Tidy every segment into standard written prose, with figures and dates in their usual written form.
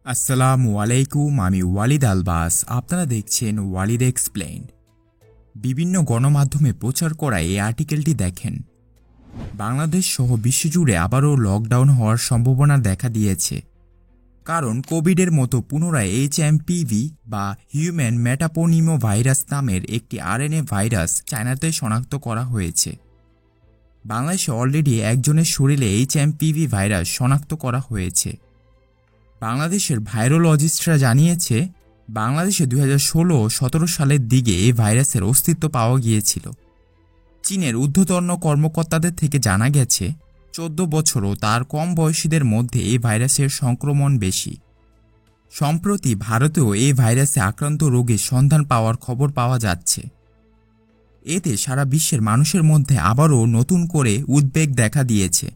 আসসালামু আলাইকুম। আমি ওয়ালিদ আলবাস। আপনারা দেখছেন ওয়ালিদ এক্সপ্লেইনড। বিভিন্ন গণমাধ্যমে প্রচার করা এই আর্টিকেলটি দেখেন। বাংলাদেশ সহ বিশ্বজুড়ে আবারও লকডাউন হওয়ার সম্ভাবনা দেখা দিয়েছে, কারণ কোভিডের মতো পুনরায় এইচএমপিভি বা হিউম্যান মেটাপোনিমো ভাইরাস নামের একটি আরএনএ ভাইরাস চায়নাতে শনাক্ত করা হয়েছে। বাংলাদেশে অলরেডি একজনের শরীরে এইচএমপিভি ভাইরাস শনাক্ত করা হয়েছে। বাংলাদেশের ভাইরোলজিস্টরা জানিয়েছে, বাংলাদেশে 2016-17 সালের দিকে এই ভাইরাসের অস্তিত্ব পাওয়া গিয়েছিল। চীনের ঊর্ধ্বতন কর্মকর্তাদের থেকে জানা গেছে 14 বছর ও তার কম বয়সীদের মধ্যে এই ভাইরাসের সংক্রমণ বেশি। সম্প্রতি ভারতেও এই ভাইরাসে আক্রান্ত রোগীর সন্ধান পাওয়ার খবর পাওয়া যাচ্ছে। এতে সারা বিশ্বের মানুষের মধ্যে আবারও নতুন করে উদ্বেগ দেখা দিয়েছে।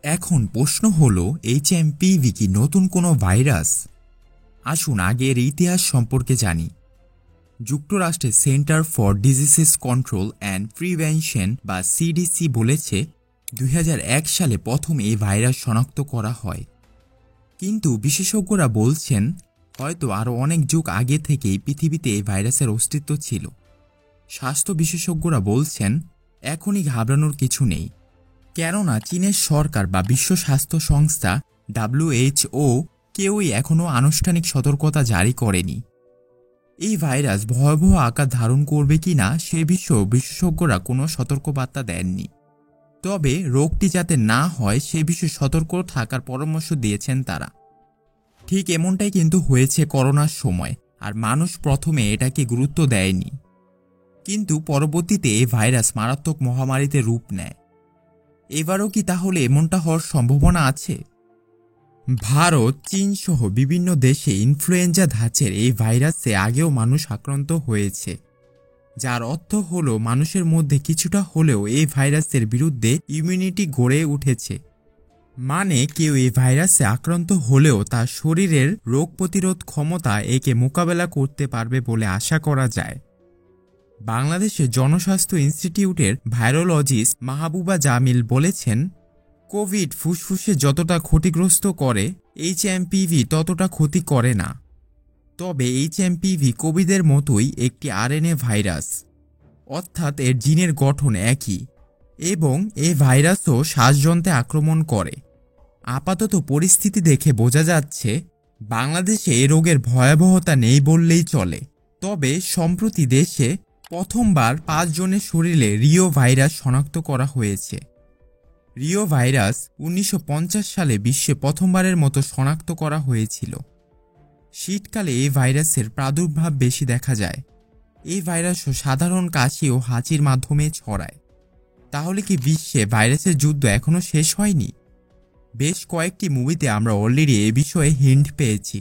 এখন প্রশ্ন হলো, এইচএমপিভি কি নতুন কোনো ভাইরাস? আসুন আগে এর ইতিহাস সম্পর্কে জানি। যুক্তরাষ্ট্রের centre for diseases control and prevention বা সিডিসি বলেছে 2001 সালে প্রথম এই ভাইরাস শনাক্ত করা হয়। কিন্তু বিশেষজ্ঞরা বলছেন হয়তো আরও অনেক যুগ আগে থেকেই পৃথিবীতে এই ভাইরাসের অস্তিত্ব ছিল। স্বাস্থ্য বিশেষজ্ঞরা বলছেন এখনই ঘাবড়ানোর কিছু নেই, কেননা চীনের সরকার বা বিশ্ব স্বাস্থ্য সংস্থা WHO কেউই এখনও আনুষ্ঠানিক সতর্কতা জারি করেনি। এই ভাইরাস ভয়াবহ আকার ধারণ করবে কিনা সে বিষয়েও বিশেষজ্ঞরা কোনো সতর্কবার্তা দেননি। তবে রোগটি যাতে না হয় সে বিষয়ে সতর্ক থাকার পরামর্শ দিয়েছেন তারা। ঠিক এমনটাই কিন্তু হয়েছে করোনার সময়, আর মানুষ প্রথমে এটাকে গুরুত্ব দেয়নি, কিন্তু পরবর্তীতে এই ভাইরাস মারাত্মক মহামারীতে রূপ নেয়। এবারও কি তাহলে এমনটা হওয়ার সম্ভাবনা আছে? ভারত, চীন সহ বিভিন্ন দেশে ইনফ্লুয়েঞ্জা ধাঁচের এই ভাইরাসে আগেও মানুষ আক্রান্ত হয়েছে, যার অর্থ হলো মানুষের মধ্যে কিছুটা হলেও এই ভাইরাসের বিরুদ্ধে ইমিউনিটি গড়ে উঠেছে। মানে কেউ এই ভাইরাসে আক্রান্ত হলেও তার শরীরের রোগ প্রতিরোধ ক্ষমতা একে মোকাবেলা করতে পারবে বলে আশা করা যায়। বাংলাদেশের জনস্বাস্থ্য ইনস্টিটিউটের ভাইরোলজিস্ট মাহবুবা জামিল বলেছেন, কোভিড ফুসফুসে যতটা ক্ষতিগ্রস্ত করে এইচএমপিভি ততটা ক্ষতি করে না। তবে এইচএমপিভি কোভিডের মতোই একটি আরএনএ ভাইরাস, অর্থাৎ এর জিনের গঠন একই, এবং এই ভাইরাসও শ্বাসযন্ত্রে আক্রমণ করে। আপাতত পরিস্থিতি দেখে বোঝা যাচ্ছে বাংলাদেশে এই রোগের ভয়াবহতা নেই বললেই চলে। তবে সম্প্রতি দেশে প্রথমবার 5 জনের শরীরে রিও ভাইরাস শনাক্ত করা হয়েছে। রিও ভাইরাস 1950 সালে বিশ্বে প্রথমবারের মতো শনাক্ত করা হয়েছিল। শীতকালে এই ভাইরাসের প্রাদুর্ভাব বেশি দেখা যায়। এই ভাইরাসও সাধারণ কাশি ও হাঁচির মাধ্যমে ছড়ায়। তাহলে কি বিশ্বে ভাইরাসের যুদ্ধ এখনও শেষ হয়নি? বেশ কয়েকটি মুভিতে আমরা অলরেডি এ বিষয়ে হিন্ট পেয়েছি।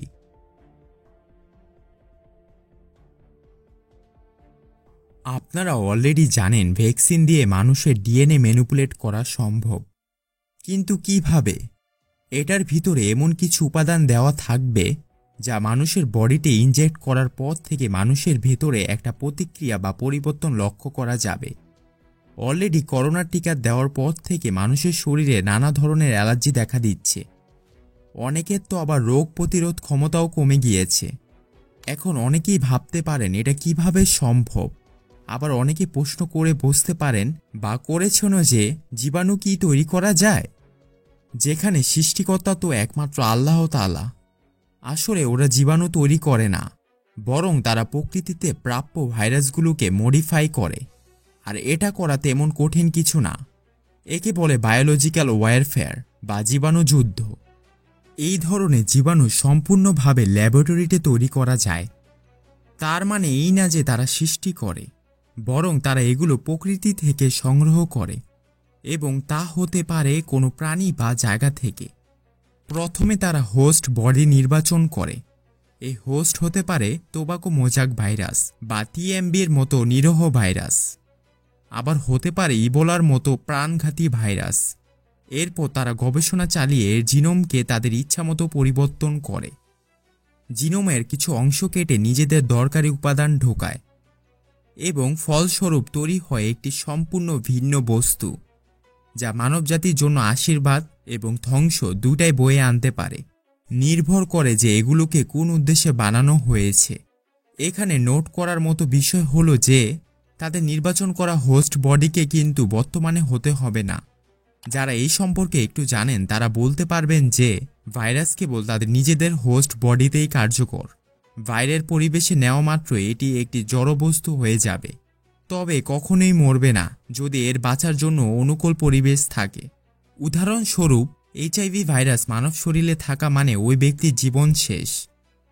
আপনারা অলরেডি জানেন ভ্যাকসিন দিয়ে মানুষের ডিএনএ ম্যানিপুলেট করা সম্ভব, কিন্তু কিভাবে? এটার ভিতরে এমন কিছু উপাদান দেওয়া থাকবে যা মানুষের বডিতে ইনজেক্ট করার পর থেকে মানুষের ভেতরে একটা প্রতিক্রিয়া বা পরিবর্তন লক্ষ্য করা যাবে। অলরেডি করোনার টিকা দেওয়ার পর থেকে মানুষের শরীরে নানা ধরনের অ্যালার্জি দেখা দিচ্ছে। অনেকের তো আবার রোগ প্রতিরোধ ক্ষমতাও কমে গিয়েছে। এখন অনেকেই ভাবতে পারেন এটা কিভাবে সম্ভব। আবার অনেকে প্রশ্ন করে বসতে পারেন বা করেছেনও যে জীবাণু কি তৈরি করা যায়, যেখানে সৃষ্টিকর্তা তো একমাত্র আল্লাহ তাআলা। আসলে ওরা জীবাণু তৈরি করে না, বরং তারা প্রকৃতিতে প্রাপ্য ভাইরাসগুলোকে মডিফাই করে। আর এটা করা তেমন কঠিন কিছু না। একে বলে বায়োলজিক্যাল ওয়ারফেয়ার বা জীবাণু যুদ্ধ। এই ধরনের জীবাণু সম্পূর্ণভাবে ল্যাবরেটরিতে তৈরি করা যায়। তার মানে এই না যে তারা সৃষ্টি করে, বরং তারা এগুলো প্রকৃতি থেকে সংগ্রহ করে, এবং তা হতে পারে কোনো প্রাণী বা জায়গা থেকে। প্রথমে তারা হোস্ট বডি নির্বাচন করে। এই হোস্ট হতে পারে টোবাকো মোজাক ভাইরাস বা টিএমবির মতো নিরীহ ভাইরাস, আবার হতে পারে ইবোলার মতো প্রাণঘাতী ভাইরাস। এরপর তারা গবেষণা চালিয়ে এর জিনোমকে তাদের ইচ্ছামতো পরিবর্তন করে। জিনোমের কিছু অংশ কেটে নিজেদের দরকারি উপাদান ঢোকায়, এবং ফলস্বরূপ তৈরি হয় একটি সম্পূর্ণ ভিন্ন বস্তু, যা মানবজাতির জন্য আশীর্বাদ এবং ধ্বংস দুটাই বয়ে আনতে পারে। নির্ভর করে যে এগুলোকে কোন উদ্দেশ্যে বানানো হয়েছে। এখানে নোট করার মতো বিষয় হলো যে তাদের নির্বাচন করা হোস্ট বডিকে কিন্তু বর্তমানে হতে হবে না। যারা এই সম্পর্কে একটু জানেন তারা বলতে পারবেন যে ভাইরাস কেবল তাদের নিজেদের হোস্ট বডিতেই কার্যকর। বাইরের পরিবেশে নেওয়া মাত্র এটি একটি জড়বস্তু হয়ে যাবে, তবে কখনোই মরবে না যদি এর বাঁচার জন্য অনুকূল পরিবেশ থাকে। উদাহরণস্বরূপ এইচআইভি ভাইরাস মানব শরীরে থাকা মানে ওই ব্যক্তির জীবন শেষ।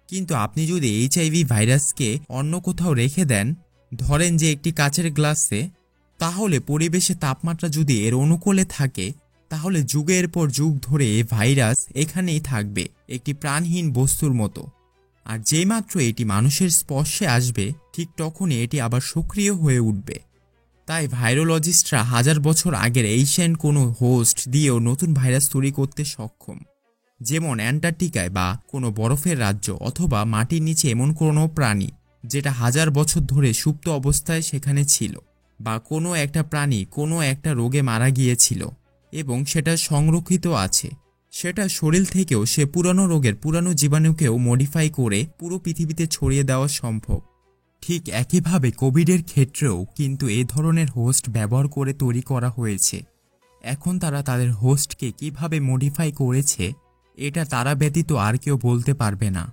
কিন্তু আপনি যদি এইচআইভি ভাইরাসকে অন্য কোথাও রেখে দেন, ধরেন যে একটি কাচের গ্লাসে, তাহলে পরিবেশে তাপমাত্রা যদি এর অনুকূলে থাকে তাহলে যুগের পর যুগ ধরে এই ভাইরাস এখানেই থাকবে একটি প্রাণহীন বস্তুর মতো। আর যেইমাত্র এটি মানুষের স্পর্শে আসবে ঠিক তখনই এটি আবার সক্রিয় হয়ে উঠবে। তাই ভাইরোলজিস্টরা হাজার বছর আগের এশিয়ান কোনো হোস্ট দিয়েও নতুন ভাইরাস তৈরি করতে সক্ষম, যেমন অ্যান্টার্কটিকায় বা কোনো বরফের রাজ্য অথবা মাটির নিচে এমন কোনো প্রাণী যেটা হাজার বছর ধরে সুপ্ত অবস্থায় সেখানে ছিল, বা কোনো একটা প্রাণী কোনো একটা রোগে মারা গিয়েছিল এবং সেটা সংরক্ষিত আছে। সেটা শরীর থেকেও সে পুরানো রোগের পুরানো জীবাণুকেও মডিফাই করে পুরো পৃথিবীতে ছড়িয়ে দেওয়া সম্ভব। ঠিক একইভাবে কোভিডের ক্ষেত্রেও কিন্তু এ ধরনের হোস্ট ব্যবহার করে তৈরি করা হয়েছে। এখন তারা তাদের হোস্টকে কিভাবে মডিফাই করেছে এটা তারা ব্যতীত আর কেউ বলতে পারবে না।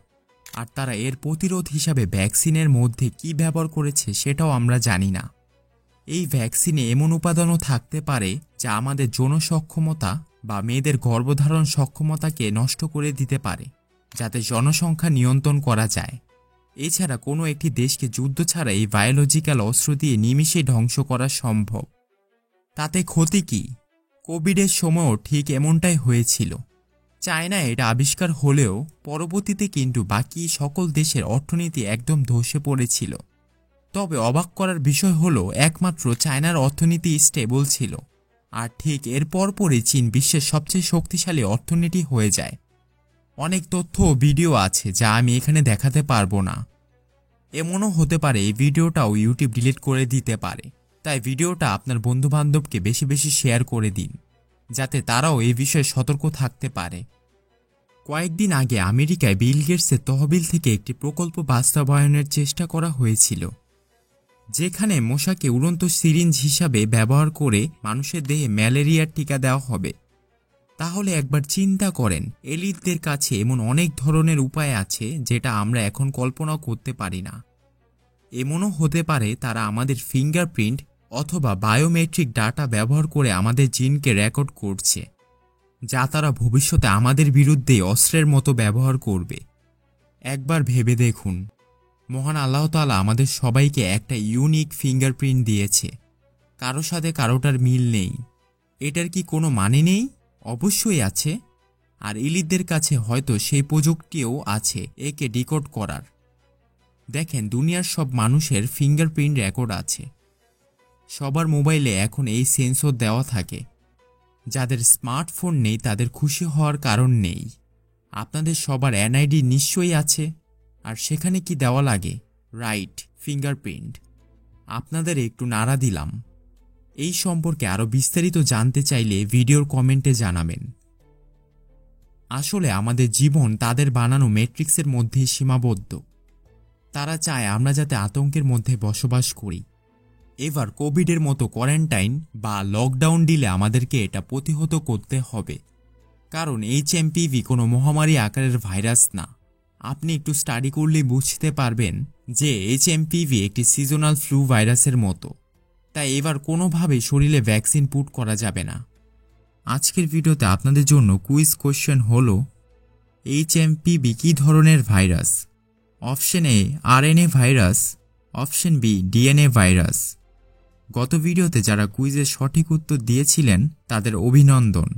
আর তারা এর প্রতিরোধ হিসাবে ভ্যাকসিনের মধ্যে কি ব্যবহার করেছে সেটাও আমরা জানি না। এই ভ্যাকসিনে এমন উপাদানও থাকতে পারে যা আমাদের যৌন সক্ষমতা বা মেয়েদের গর্ভধারণ সক্ষমতাকে নষ্ট করে দিতে পারে, যাতে জনসংখ্যা নিয়ন্ত্রণ করা যায়। এছাড়া কোনো একটি দেশকে যুদ্ধ ছাড়া এই বায়োলজিক্যাল অস্ত্র দিয়ে নিমিষেই ধ্বংস করা সম্ভব। তাতে ক্ষতি কি? কোভিডের সময়ও ঠিক এমনটাই হয়েছিল। চায়নায় এটা আবিষ্কার হলেও পরবর্তীতে কিন্তু বাকি সকল দেশের অর্থনীতি একদম ধসে পড়েছিল। তবে অবাক করার বিষয় হলো একমাত্র চায়নার অর্থনীতি স্টেবল ছিল, আর ঠিক এর পরপরই চীন বিশ্বের সবচেয়ে শক্তিশালী অর্থনীতি হয়ে যায়। অনেক তথ্য ও ভিডিও আছে যা আমি এখানে দেখাতে পারবো না। এমনও হতে পারে এই ভিডিওটাও ইউটিউব ডিলিট করে দিতে পারে, তাই ভিডিওটা আপনার বন্ধুবান্ধবকে বেশি বেশি শেয়ার করে দিন, যাতে তারাও এই বিষয়ে সতর্ক থাকতে পারে। কয়েকদিন আগে আমেরিকায় বিল গেটসের তহবিল থেকে একটি প্রকল্প বাস্তবায়নের চেষ্টা করা হয়েছিল, যেখানে মশাকে উড়ন্ত সিরিঞ্জ হিসাবে ব্যবহার করে মানুষের দেহে ম্যালেরিয়ার টিকা দেওয়া হবে। তাহলে একবার চিন্তা করেন, এলিটদের কাছে এমন অনেক ধরনের উপায় আছে যেটা আমরা এখন কল্পনাও করতে পারি না। এমনও হতে পারে তারা আমাদের ফিঙ্গারপ্রিন্ট অথবা বায়োমেট্রিক ডাটা ব্যবহার করে আমাদের জিনকে রেকর্ড করছে, যা তারা ভবিষ্যতে আমাদের বিরুদ্ধে অস্ত্রের মতো ব্যবহার করবে। একবার ভেবে দেখুন, মহান আল্লাহ তাআলা আমাদের সবাইকে একটা ইউনিক ফিঙ্গারপ্রিন্ট দিয়েছে, কারো সাথে কারোটার মিল নেই। এটার কি কোনো মানে নেই? অবশ্যই আছে। আর এলিটদের কাছে হয়তো সেই প্রযুক্তিও আছে একে ডিকোড করার। দেখেন, দুনিয়ার সব মানুষের ফিঙ্গারপ্রিন্ট রেকর্ড আছে। সবার মোবাইলে এখন এই সেন্সর দেওয়া থাকে। যাদের স্মার্টফোন নেই তাদের খুশি হওয়ার কারণ নেই। আপনাদের সবার এনআইডি নিশ্চয়ই আছে, আর সেখানে কি দেওয়া লাগে? Right, fingerprint. আপনাদের একটু নাড়া দিলাম। এই সম্পর্কে আরও বিস্তারিত জানতে চাইলে ভিডিওর কমেন্টে জানাবেন। আসলে আমাদের জীবন তাদের বানানো ম্যাট্রিক্সের মধ্যেই সীমাবদ্ধ। তারা চায় আমরা যাতে আতঙ্কের মধ্যে বসবাস করি। এবার কোভিডের মতো কোয়ারেন্টাইন বা লকডাউন দিলে আমাদেরকে এটা প্রতিহত করতে হবে, কারণ এইচএমপিভি কোনো মহামারী আকারের ভাইরাস না। আপনি একটু স্টাডি করলেই বুঝতে পারবেন যে এইচএমপিভি একটি সিজনাল ফ্লু ভাইরাসের মতো। তাই এবার কোনোভাবেই শরীরে ভ্যাকসিন পুট করা যাবে না। আজকের ভিডিওতে আপনাদের জন্য কুইজ কোশ্চেন হলো, এইচএমপিভি কী ধরনের virus? Option A RNA virus, option B DNA virus. গত ভিডিওতে যারা কুইজের সঠিক উত্তর দিয়েছিলেন তাদের অভিনন্দন।